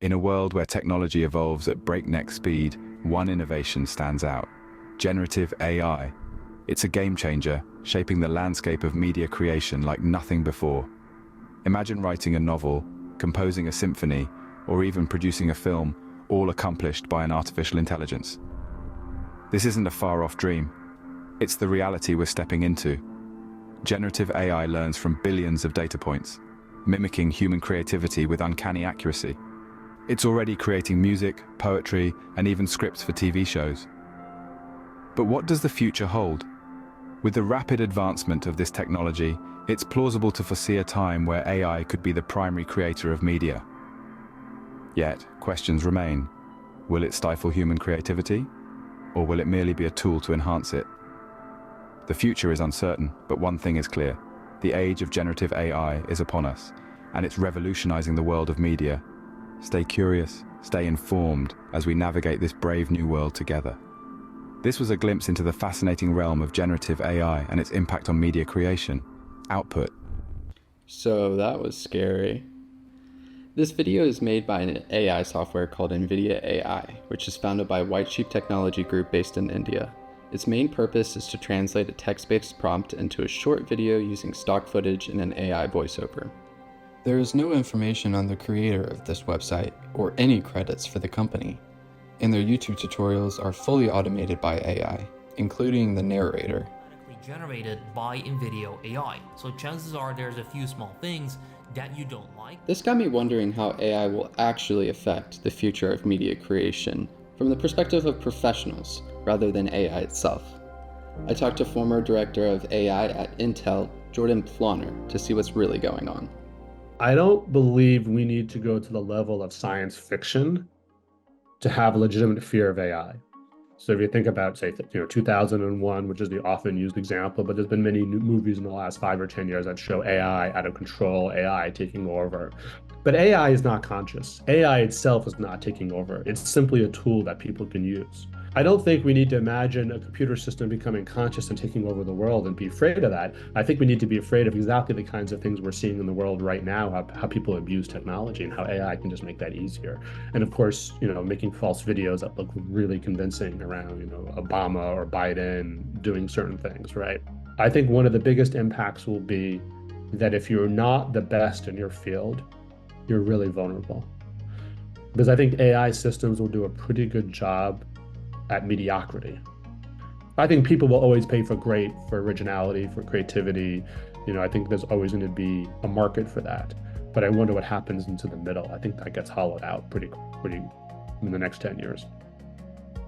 In a world where technology evolves at breakneck speed, one innovation stands out: generative AI. It's a game changer, shaping the landscape of media creation like nothing before. Imagine writing a novel, composing a symphony, or even producing a film, all accomplished by an artificial intelligence. This isn't a far-off dream. It's the reality we're stepping into. Generative AI learns from billions of data points, mimicking human creativity with uncanny accuracy. It's already creating music, poetry, and even scripts for TV shows. But what does the future hold? With the rapid advancement of this technology, it's plausible to foresee a time where AI could be the primary creator of media. Yet, questions remain. Will it stifle human creativity? Or will it merely be a tool to enhance it? The future is uncertain, but one thing is clear. The age of generative AI is upon us, and it's revolutionizing the world of media. Stay curious, stay informed as we navigate this brave new world together. This was a glimpse into the fascinating realm of generative AI and its impact on media creation. Output. So that was scary. This video is made by an AI software called NVIDIA AI, which is founded by White Sheep Technology Group based in India. Its main purpose is to translate a text-based prompt into a short video using stock footage in an AI voiceover. There is no information on the creator of this website or any credits for the company, and their YouTube tutorials are fully automated by AI, including the narrator. Generated by NVIDIA AI, so chances are there's a few small things that you don't like. This got me wondering how AI will actually affect the future of media creation from the perspective of professionals rather than AI itself. I talked to former director of AI at Intel, Jordan Plonner, to see what's really going on. I don't believe we need to go to the level of science fiction to have a legitimate fear of AI. So if you think about, say, 2001, which is the often used example, but there's been many new movies in the last 5 or 10 years that show AI out of control, AI taking over. But AI is not conscious. AI itself is not taking over. It's simply a tool that people can use. I don't think we need to imagine a computer system becoming conscious and taking over the world and be afraid of that. I think we need to be afraid of exactly the kinds of things we're seeing in the world right now, how people abuse technology and how AI can just make that easier. And of course, making false videos that look really convincing around, Obama or Biden doing certain things, right? I think one of the biggest impacts will be that if you're not the best in your field, you're really vulnerable. Because I think AI systems will do a pretty good job at mediocrity. I think people will always pay for originality, for creativity. I think there's always going to be a market for that. But I wonder what happens into the middle. I think that gets hollowed out pretty in the next 10 years.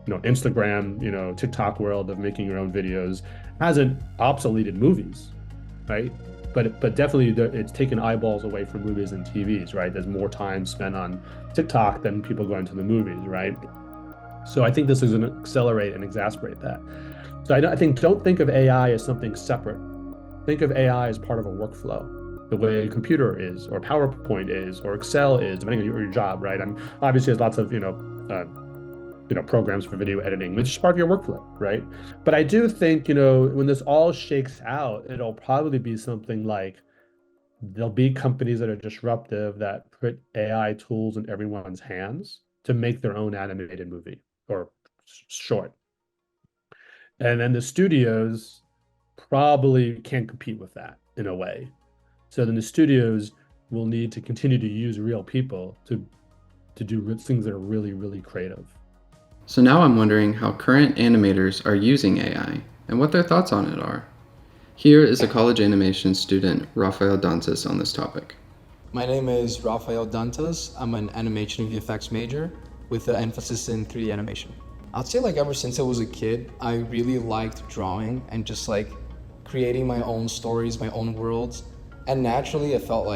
Instagram, TikTok world of making your own videos hasn't obsoleted movies, right? But definitely it's taken eyeballs away from movies and TVs, right? There's more time spent on TikTok than people going to the movies, right? So I think this is going to accelerate and exacerbate that. So don't think of AI as something separate. Think of AI as part of a workflow, the way a computer is, or PowerPoint is, or Excel is, depending on your job, right? And obviously there's lots of programs for video editing, which is part of your workflow, right? But I do think when this all shakes out, it'll probably be something like there'll be companies that are disruptive that put AI tools in everyone's hands to make their own animated movie or short. And then the studios probably can't compete with that in a way. So then the studios will need to continue to use real people to do things that are really, really creative. So now I'm wondering how current animators are using AI and what their thoughts on it are. Here is a college animation student, Rafael Dantas, on this topic. My name is Rafael Dantas. I'm an animation VFX major with an emphasis in 3D animation. I'd say ever since I was a kid, I really liked drawing and just creating my own stories, my own worlds. And naturally, I felt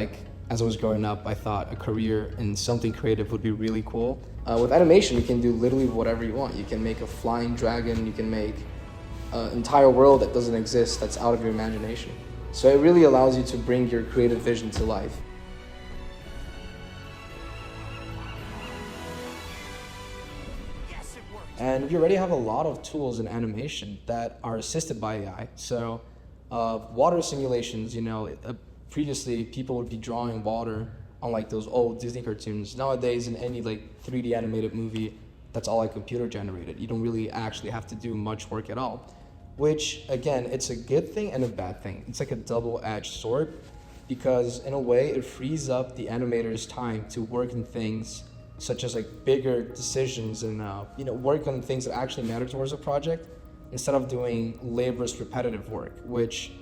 as I was growing up, I thought a career in something creative would be really cool. With animation, you can do literally whatever you want. You can make a flying dragon, you can make an entire world that doesn't exist, that's out of your imagination. So it really allows you to bring your creative vision to life. And we already have a lot of tools in animation that are assisted by AI. So water simulations, previously people would be drawing water unlike those old Disney cartoons. Nowadays, in any like 3D animated movie, that's all like computer generated. You don't really actually have to do much work at all, which again, it's a good thing and a bad thing. It's like a double-edged sword, because in a way it frees up the animators time to work on things such as like bigger decisions and work on things that actually matter towards a project, instead of doing laborious repetitive work, which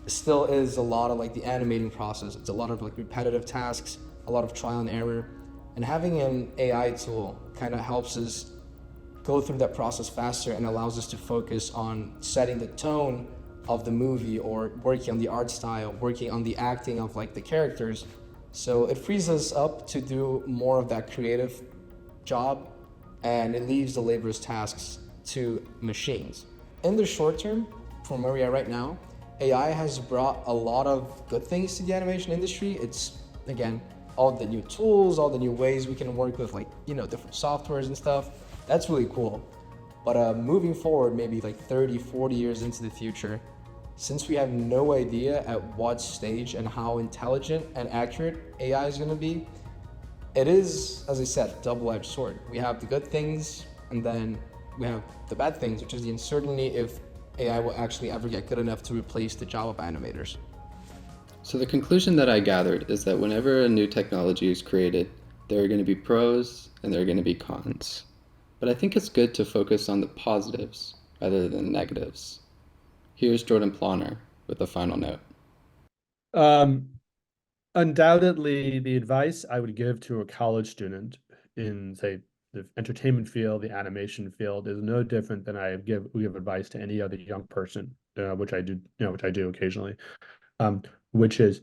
still is a lot of like the animating process. It's a lot of like repetitive tasks, a lot of trial and error, and having an AI tool kind of helps us go through that process faster and allows us to focus on setting the tone of the movie, or working on the art style, working on the acting of like the characters. So it frees us up to do more of that creative job, and it leaves the laborious tasks to machines. In the short term, from where we are right now, AI has brought a lot of good things to the animation industry. It's, again, all the new tools, all the new ways we can work with, like, different softwares and stuff. That's really cool. But moving forward, maybe like 30, 40 years into the future, since we have no idea at what stage and how intelligent and accurate AI is going to be, it is, as I said, double-edged sword. We have the good things, and then we have the bad things, which is the uncertainty if AI will actually ever get good enough to replace the job of animators. So the conclusion that I gathered is that whenever a new technology is created, there are going to be pros and there are going to be cons. But I think it's good to focus on the positives rather than negatives. Here's Jordan Plonner with a final note. Undoubtedly, the advice I would give to a college student in, say, the entertainment field, the animation field, is no different than we give advice to any other young person, which I do, which I do occasionally, which is,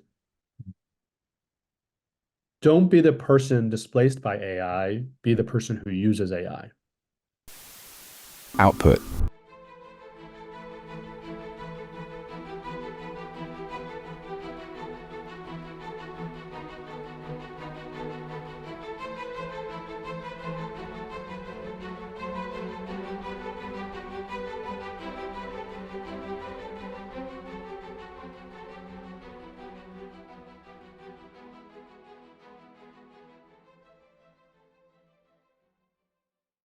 don't be the person displaced by AI, be the person who uses AI. Output.